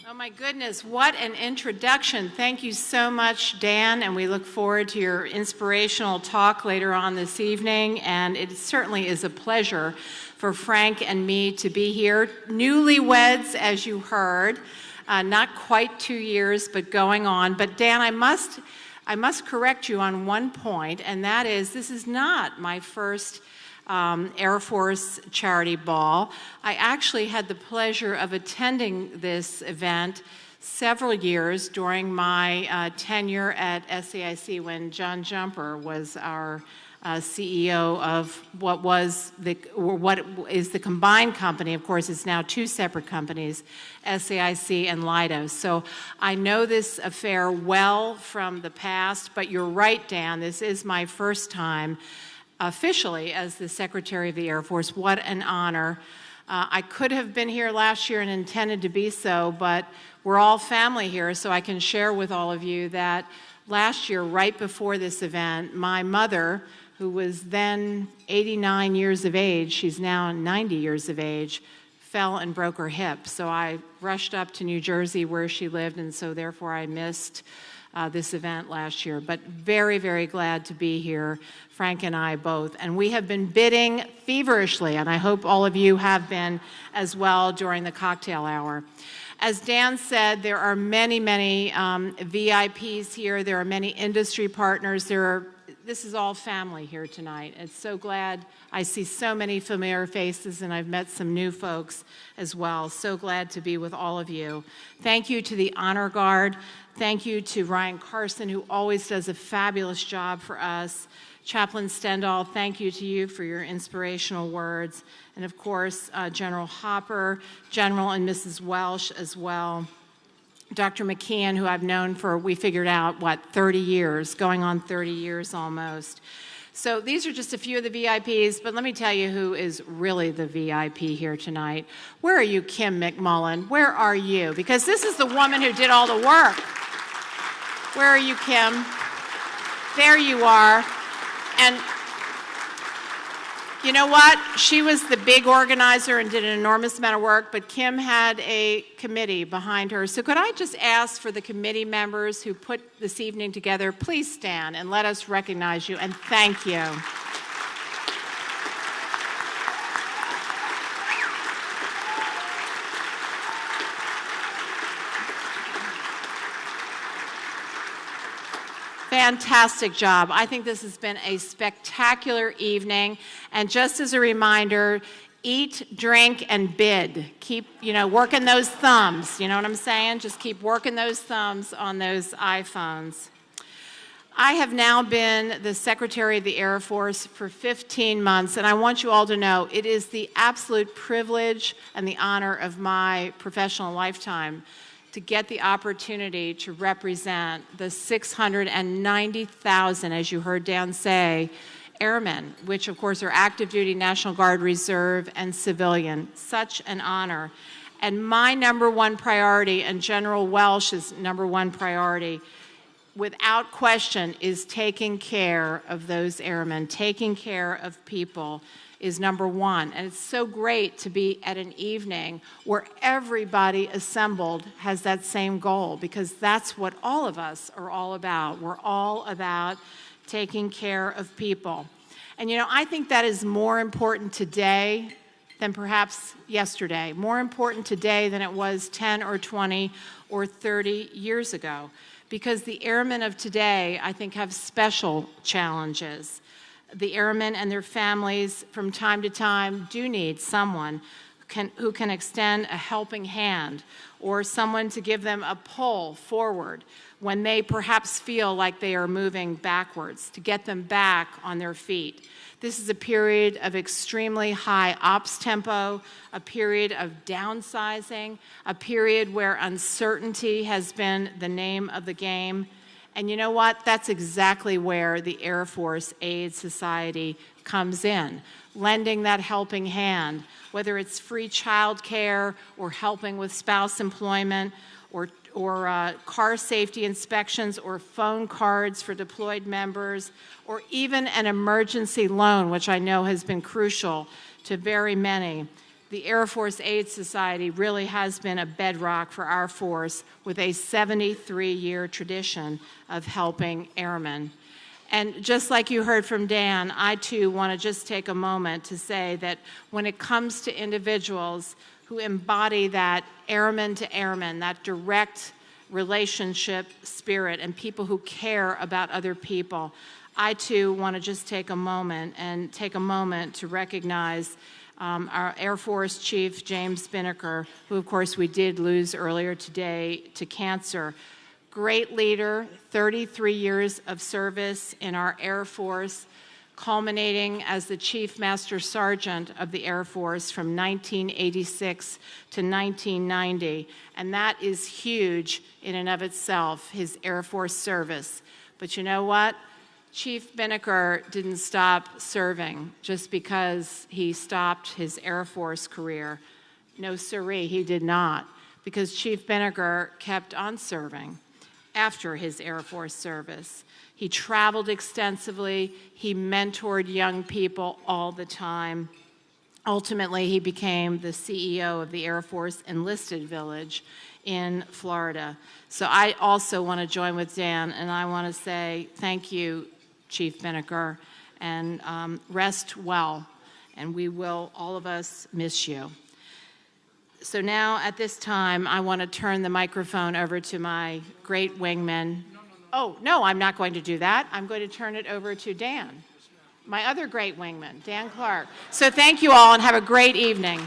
Oh my goodness, what an introduction. Thank you so much, Dan, and we look forward to your inspirational talk later on this evening, and it certainly is a pleasure for Frank and me to be here. Newlyweds, as you heard, not quite 2 years, but going on. But Dan, I must correct you on one point, and that is this is not my first Air Force charity ball. I actually had the pleasure of attending this event several years during my tenure at SAIC when John Jumper was our CEO of what is the combined company. Of course, it's now two separate companies, SAIC and Leidos. So I know this affair well from the past, but you're right, Dan, this is my first time officially as the Secretary of the Air Force. What an honor. I could have been here last year and intended to be so, but we're all family here, so I can share with all of you that last year, right before this event, my mother, who was then 89 years of age, she's now 90 years of age, fell and broke her hip. So I rushed up to New Jersey where she lived, and so therefore I missed this event last year. But very, very glad to be here, Frank and I both. And we have been bidding feverishly, and I hope all of you have been as well during the cocktail hour. As Dan said, there are many, many VIPs here. There are many industry partners. This is all family here tonight. It's so glad I see so many familiar faces, and I've met some new folks as well. So glad to be with all of you. Thank you to the Honor Guard. Thank you to Ryan Carson, who always does a fabulous job for us. Chaplain Stendhal, thank you to you for your inspirational words. And of course, General Hopper, General and Mrs. Welsh as well. Dr. McKeon, who I've known for, we figured out, 30 years, going on 30 years almost. So these are just a few of the VIPs, but let me tell you who is really the VIP here tonight. Where are you, Kim McMullen? Where are you? Because this is the woman who did all the work. Where are you, Kim? There you are. And you know what? She was the big organizer and did an enormous amount of work, but Kim had a committee behind her. So could I just ask for the committee members who put this evening together, please stand and let us recognize you and thank you. Fantastic job. I think this has been a spectacular evening. And just as a reminder, eat, drink, and bid. Keep, working those thumbs. You know what I'm saying? Just keep working those thumbs on those iPhones. I have now been the Secretary of the Air Force for 15 months, and I want you all to know it is the absolute privilege and the honor of my professional lifetime to get the opportunity to represent the 690,000, as you heard Dan say, airmen, which of course are active duty, National Guard, Reserve, and civilian. Such an honor. And my number one priority, and General Welsh's number one priority, without question, is taking care of those airmen, taking care of people is number one. And it's so great to be at an evening where everybody assembled has that same goal, because that's what all of us are all about. We're all about taking care of people. And I think that is more important today than perhaps yesterday, more important today than it was 10 or 20 or 30 years ago, because the airmen of today, I think, have special challenges. The airmen and their families from time to time do need someone who can extend a helping hand, or someone to give them a pull forward when they perhaps feel like they are moving backwards, to get them back on their feet. This is a period of extremely high ops tempo, a period of downsizing, a period where uncertainty has been the name of the game. And you know what? That's exactly where the Air Force Aid Society comes in, lending that helping hand, whether it's free child care or helping with spouse employment or car safety inspections or phone cards for deployed members, or even an emergency loan, which I know has been crucial to very many. the Air Force Aid Society really has been a bedrock for our force with a 73-year tradition of helping airmen. And just like you heard from Dan, I too want to just take a moment to say that when it comes to individuals who embody that airman to airman, that direct relationship spirit, and people who care about other people, I too want to just take a moment to recognize our Air Force Chief James Spinnaker, who of course we did lose earlier today to cancer. Great leader, 33 years of service in our Air Force, culminating as the Chief Master Sergeant of the Air Force from 1986 to 1990. And that is huge in and of itself, his Air Force service. But you know what? Chief Spinnaker didn't stop serving just because he stopped his Air Force career. No siree, he did not, because Chief Spinnaker kept on serving after his Air Force service. He traveled extensively. He mentored young people all the time. Ultimately, he became the CEO of the Air Force Enlisted Village in Florida. So I also want to join with Dan, and I want to say thank you, Chief Spinnaker, and rest well, and we will, all of us, miss you. So now, at this time, I want to turn the microphone over to my great wingman. Oh, no, I'm not going to do that. I'm going to turn it over to Dan, my other great wingman, Dan Clark. So thank you all, and have a great evening.